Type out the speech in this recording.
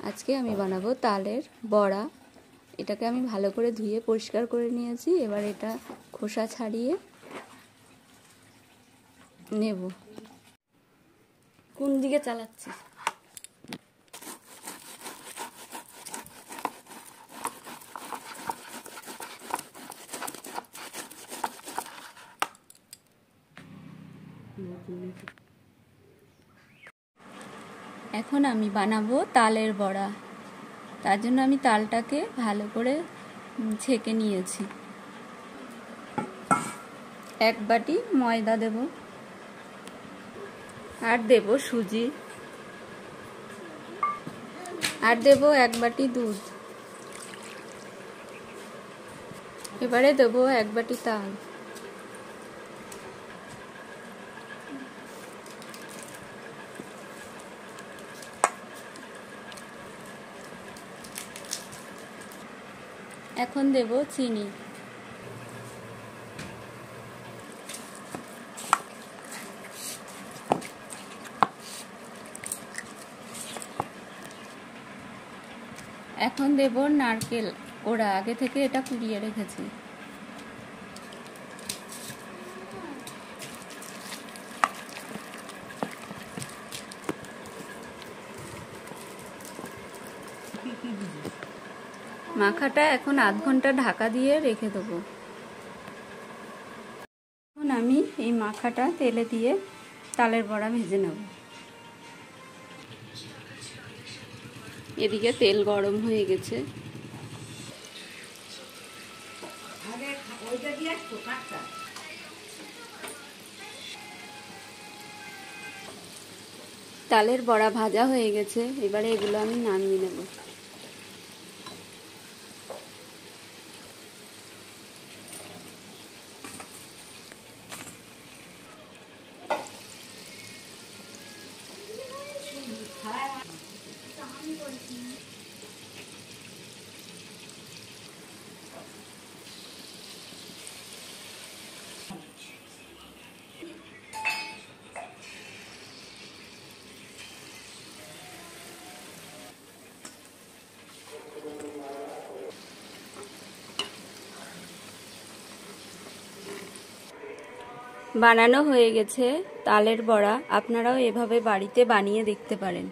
আজকে আমি বানাবো তালের বড়া। এটাকে আমি ভালো করে ধুয়ে পরিষ্কার করে নিয়েছি। এবার এটা খোসা ছাড়িয়ে নেব। কোন দিকে চালাচ্ছিস? এখন আমি বানাবো তালের বড়া। তার জন্য আমি তালটাকে ভালো করে ছেঁকে নিয়েছি। এক বাটি ময়দা দেব, আর দেব সুজি, আর দেব এক বাটি দুধ। এবারে দেব এক বাটি তাল। এখন দেব চিনি। এখন দেব নারকেল কোড়া, আগে থেকে এটা কুড়িয়ে রেখেছি। মাখাটা এখন আধ ঘন্টা ঢাকা দিয়ে রেখে দেবো। এখন আমি এই মাখাটা তেলে দিয়ে তালের বড়া ভেজে নেব। এদিকে তেল গরম হয়ে গেছে। তালের বড়া ভাজা হয়ে গেছে। এবারে এগুলো আমি নামিয়ে নেব। বানানো হয়ে গেছে তালের বড়া। আপনারাও এভাবে বাড়িতে বানিয়ে দেখতে পারেন।